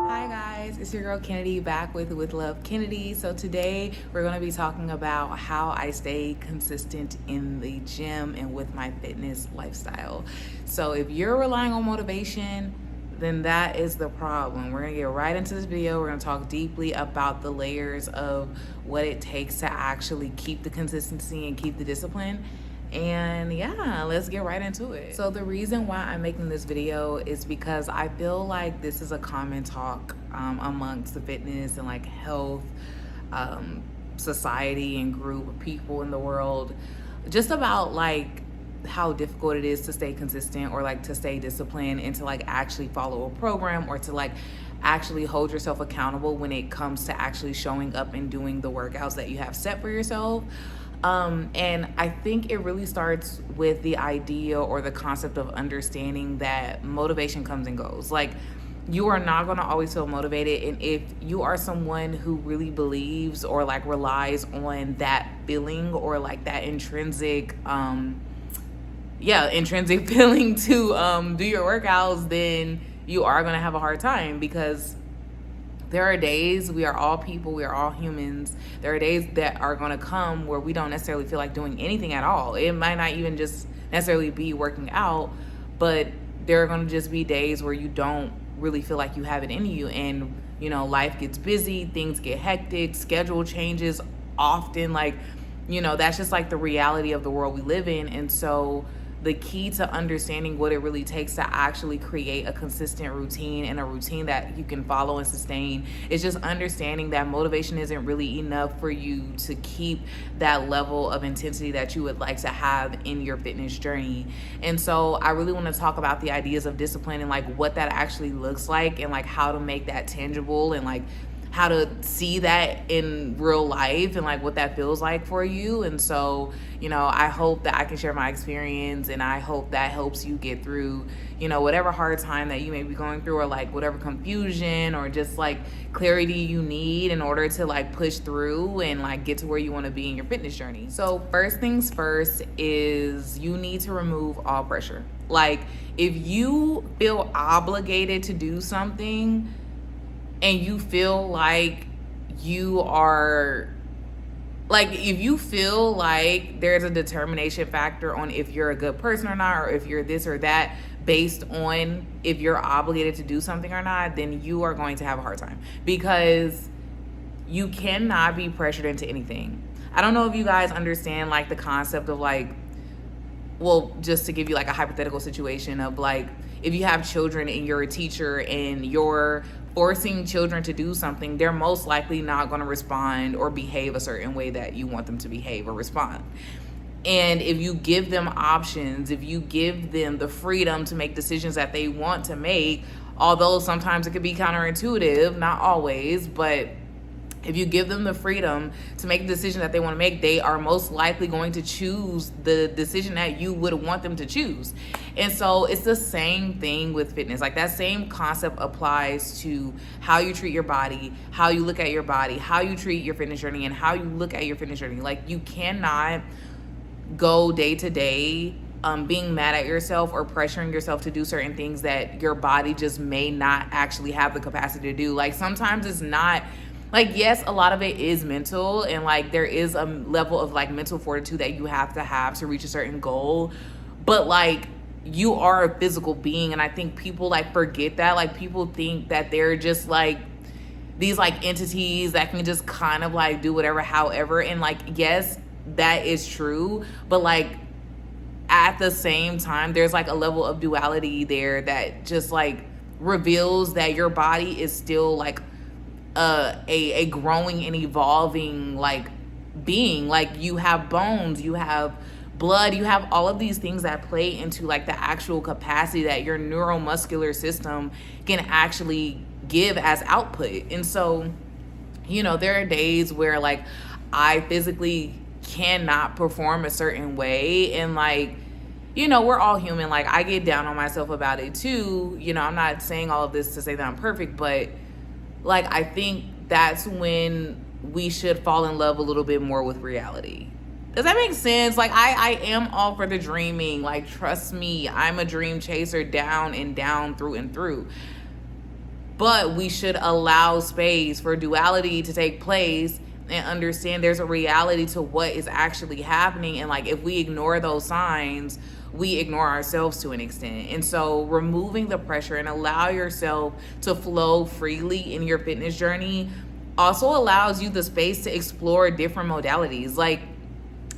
Hi guys, it's your girl Kennedy back with Love Kennedy. So today we're going to be talking about how I stay consistent in the gym and with my fitness lifestyle. So if you're relying on motivation, then that is the problem. We're going to get right into this video. We're going to talk deeply about the layers of what it takes to actually keep the consistency and keep the discipline. And yeah, let's get right into it. So the reason why I'm making this video is because I feel like this is a common talk amongst the fitness and like health society and group of people in the world, just about like how difficult it is to stay consistent or like to stay disciplined and to like actually follow a program or to like actually hold yourself accountable when it comes to actually showing up and doing the workouts that you have set for yourself. And I think it really starts with the idea or the concept of understanding that motivation comes and goes. Like, you are not going to always feel motivated. And if you are someone who really believes or like relies on that feeling or like that intrinsic feeling to do your workouts, then you are going to have a hard time, because there are days, we are all people, we are all humans. There are days that are going to come where we don't necessarily feel like doing anything at all. It might not even just necessarily be working out, but there are going to just be days where you don't really feel like you have it in you. And, you know, life gets busy, things get hectic, schedule changes often. Like, you know, that's just like the reality of the world we live in. And so the key to understanding what it really takes to actually create a consistent routine and a routine that you can follow and sustain is just understanding that motivation isn't really enough for you to keep that level of intensity that you would like to have in your fitness journey. And so I really want to talk about the ideas of discipline and like what that actually looks like and like how to make that tangible and like how to see that in real life and like what that feels like for you. And so, you know, I hope that I can share my experience, and I hope that helps you get through, you know, whatever hard time that you may be going through, or like whatever confusion or just like clarity you need in order to like push through and like get to where you want to be in your fitness journey. So first things first is you need to remove all pressure. Like, if you feel obligated to do something and you feel like you are, like, if you feel like there's a determination factor on if you're a good person or not, or if you're this or that based on if you're obligated to do something or not, then you are going to have a hard time, because you cannot be pressured into anything. I don't know if you guys understand like the concept of like, well, just to give you like a hypothetical situation of like, if you have children and you're a teacher and you're forcing children to do something, they're most likely not going to respond or behave a certain way that you want them to behave or respond. And if you give them options, if you give them the freedom to make decisions that they want to make, although sometimes it could be counterintuitive, not always, but if you give them the freedom to make the decision that they want to make, they are most likely going to choose the decision that you would want them to choose. And so it's the same thing with fitness. Like, that same concept applies to how you treat your body, how you look at your body, how you treat your fitness journey, and how you look at your fitness journey. Like, you cannot go day to day being mad at yourself or pressuring yourself to do certain things that your body just may not actually have the capacity to do. Like, sometimes it's not, like, yes, a lot of it is mental, and like there is a level of like mental fortitude that you have to reach a certain goal, but like, you are a physical being. And I think people like forget that. Like, people think that they're just like these like entities that can just kind of like do whatever, however, and like, yes, that is true, but like at the same time, there's like a level of duality there that just like reveals that your body is still like a growing and evolving like being. Like, you have bones, you have blood, you have all of these things that play into like the actual capacity that your neuromuscular system can actually give as output. And so, you know, there are days where like I physically cannot perform a certain way, and like, you know, we're all human. Like, I get down on myself about it too. You know, I'm not saying all of this to say that I'm perfect, but like, I think that's when we should fall in love a little bit more with reality. Does that make sense? Like, I am all for the dreaming. Like, trust me, I'm a dream chaser down and down, through and through. But we should allow space for duality to take place and understand there's a reality to what is actually happening. And like, if we ignore those signs, we ignore ourselves to an extent. And so removing the pressure and allow yourself to flow freely in your fitness journey also allows you the space to explore different modalities. Like,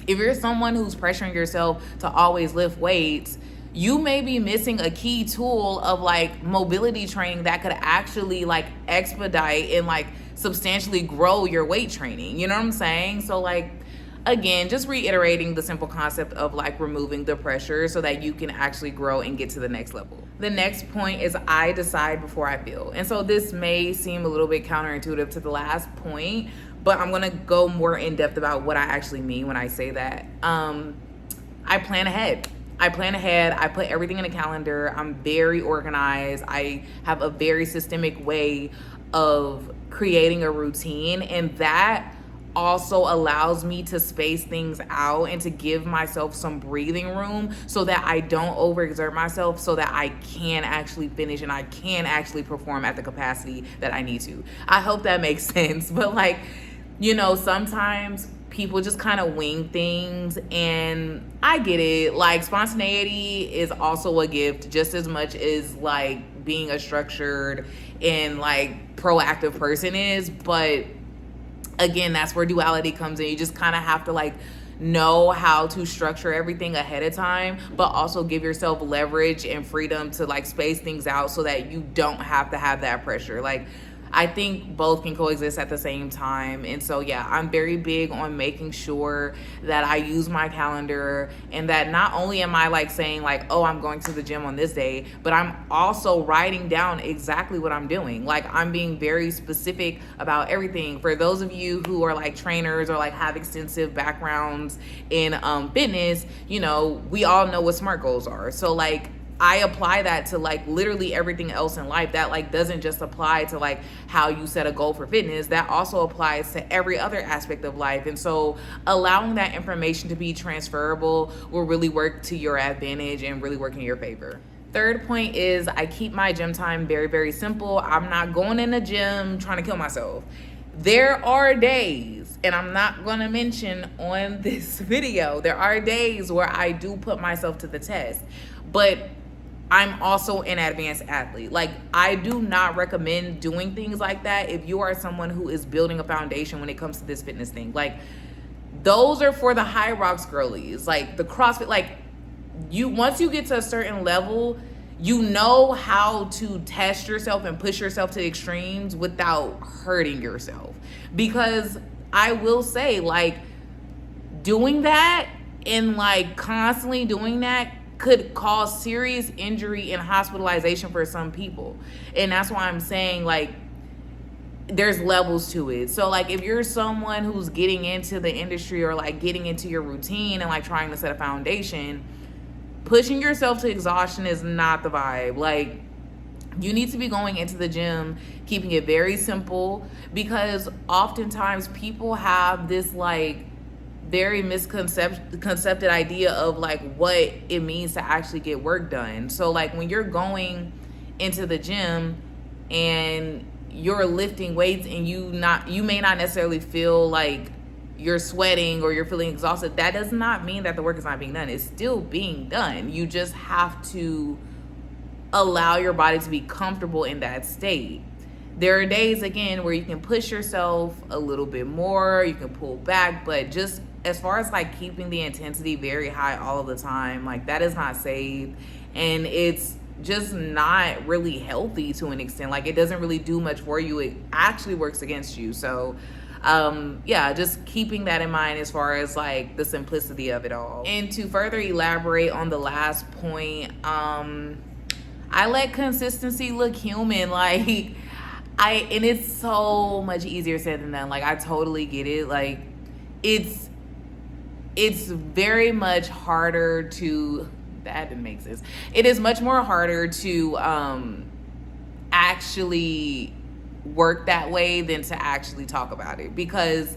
if you're someone who's pressuring yourself to always lift weights, you may be missing a key tool of like mobility training that could actually like expedite and like substantially grow your weight training. You know what I'm saying? So like, again, just reiterating the simple concept of like removing the pressure so that you can actually grow and get to the next level. The next point is I decide before I feel. And so this may seem a little bit counterintuitive to the last point, but I'm gonna go more in depth about what I actually mean when I say that. I plan ahead. I put everything in a calendar. I'm very organized. I have a very systemic way of creating a routine, and that also allows me to space things out and to give myself some breathing room so that I don't overexert myself, so that I can actually finish and I can actually perform at the capacity that I need to. I hope that makes sense. But like, you know, sometimes people just kind of wing things, and I get it. Like, spontaneity is also a gift just as much as like being a structured and like proactive person is. But again, that's where duality comes in. You just kind of have to like know how to structure everything ahead of time, but also give yourself leverage and freedom to like space things out so that you don't have to have that pressure. Like, I think both can coexist at the same time. And so, yeah, I'm very big on making sure that I use my calendar, and that not only am I like saying like, oh, I'm going to the gym on this day, but I'm also writing down exactly what I'm doing. Like, I'm being very specific about everything. For those of you who are like trainers or like have extensive backgrounds in fitness, you know, we all know what SMART goals are. So like, I apply that to like literally everything else in life. That like doesn't just apply to like how you set a goal for fitness. That also applies to every other aspect of life. And so allowing that information to be transferable will really work to your advantage and really work in your favor. Third point is I keep my gym time very, very simple. I'm not going in the gym trying to kill myself. There are days, and I'm not going to mention on this video, there are days where I do put myself to the test. But I'm also an advanced athlete. Like, I do not recommend doing things like that if you are someone who is building a foundation when it comes to this fitness thing. Like, those are for the high rocks girlies, like the CrossFit. Like, you, once you get to a certain level, you know how to test yourself and push yourself to the extremes without hurting yourself. Because I will say, like, doing that and like constantly doing that could cause serious injury and hospitalization for some people. And that's why I'm saying, like, there's levels to it. So like, if you're someone who's getting into the industry or like getting into your routine and like trying to set a foundation, pushing yourself to exhaustion is not the vibe. Like, you need to be going into the gym keeping it very simple, because oftentimes people have this like very misconcepted idea of like what it means to actually get work done. So like, when you're going into the gym and you're lifting weights and you may not necessarily feel like you're sweating or you're feeling exhausted, that does not mean that the work is not being done. It's still being done. You just have to allow your body to be comfortable in that state. There are days, again, where you can push yourself a little bit more, you can pull back, but just as far as like keeping the intensity very high all of the time, like, that is not safe, and it's just not really healthy to an extent. Like, it doesn't really do much for you. It actually works against you. So yeah, just keeping that in mind as far as like the simplicity of it all. And to further elaborate on the last point, I let consistency look human. Like, and it's so much easier said than done. Like, I totally get it. Like, it's very much harder to, that didn't make sense. It is much more harder to actually work that way than to actually talk about it, because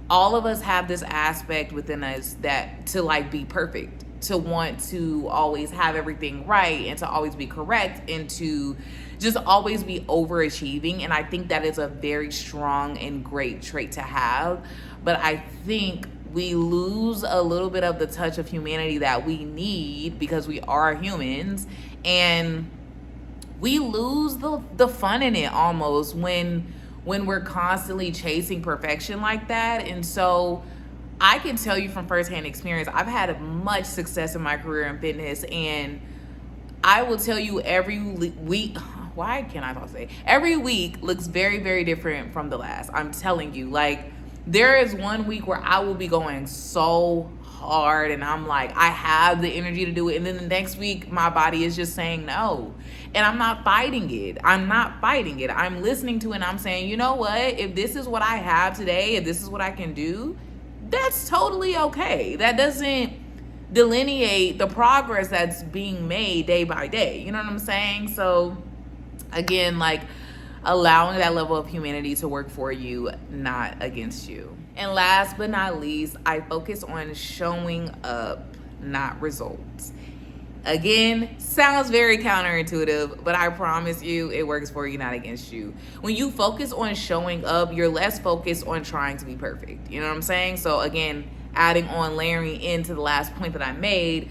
all of us have this aspect within us that to like be perfect, to want to always have everything right and to always be correct and to just always be overachieving. And I think that is a very strong and great trait to have. But I think we lose a little bit of the touch of humanity that we need because we are humans, and we lose the fun in it almost when we're constantly chasing perfection like that. And so I can tell you from firsthand experience, I've had much success in my career in fitness, and I will tell you every week, why can I not say? Every week looks very, very different from the last. I'm telling you, like, there is one week where I will be going so hard and I'm like, I have the energy to do it. And then the next week, my body is just saying no. And I'm not fighting it. I'm listening to it and I'm saying, you know what? If this is what I have today, if this is what I can do, that's totally okay. That doesn't delineate the progress that's being made day by day. You know what I'm saying? So again, like, allowing that level of humanity to work for you, not against you. And last but not least, I focus on showing up, not results. Again, sounds very counterintuitive, but I promise you it works for you, not against you. When you focus on showing up, you're less focused on trying to be perfect. You know what I'm saying? So again, adding on, layering into the last point that I made,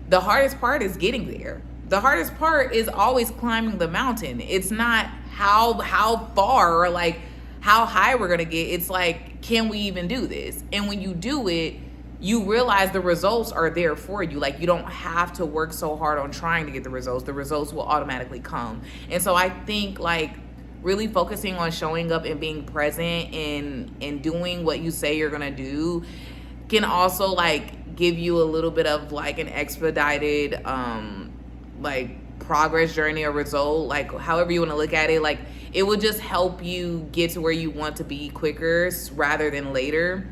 the hardest part is getting there. The hardest part is always climbing the mountain. It's not how far or like how high we're gonna get. It's like, can we even do this? And when you do it, you realize the results are there for you. Like, you don't have to work so hard on trying to get the results. The results will automatically come. And so I think, like, really focusing on showing up and being present and doing what you say you're gonna do can also like give you a little bit of like an expedited like progress journey or result, like however you want to look at it. Like, it will just help you get to where you want to be quicker rather than later,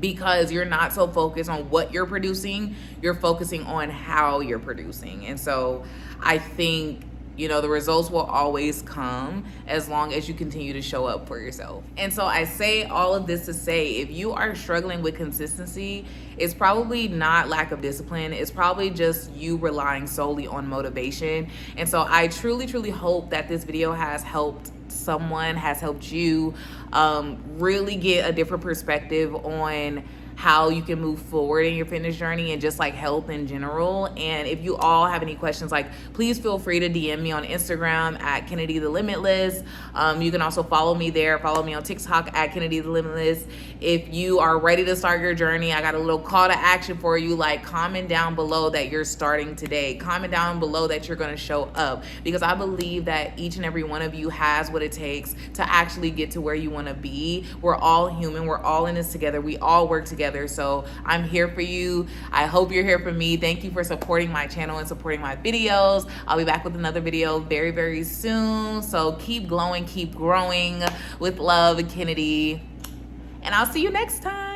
because you're not so focused on what you're producing, you're focusing on how you're producing. And so I think, you know, the results will always come as long as you continue to show up for yourself. And so I say all of this to say, if you are struggling with consistency, it's probably not lack of discipline. It's probably just you relying solely on motivation. And so I truly, truly hope that this video has helped someone, has helped you really get a different perspective on how you can move forward in your fitness journey and just like health in general. And if you all have any questions, like, please feel free to DM me on Instagram at Kennedy the Limitless. You can also follow me there. Follow me on TikTok at Kennedy the Limitless. If you are ready to start your journey, I got a little call to action for you. Like, comment down below that you're starting today. Comment down below that you're going to show up, because I believe that each and every one of you has what it takes to actually get to where you want to be. We're all human. We're all in this together. We all work together. So I'm here for you. I hope you're here for me. Thank you for supporting my channel and supporting my videos. I'll be back with another video very, very soon. So keep glowing, keep growing. With love, Kennedy. And I'll see you next time.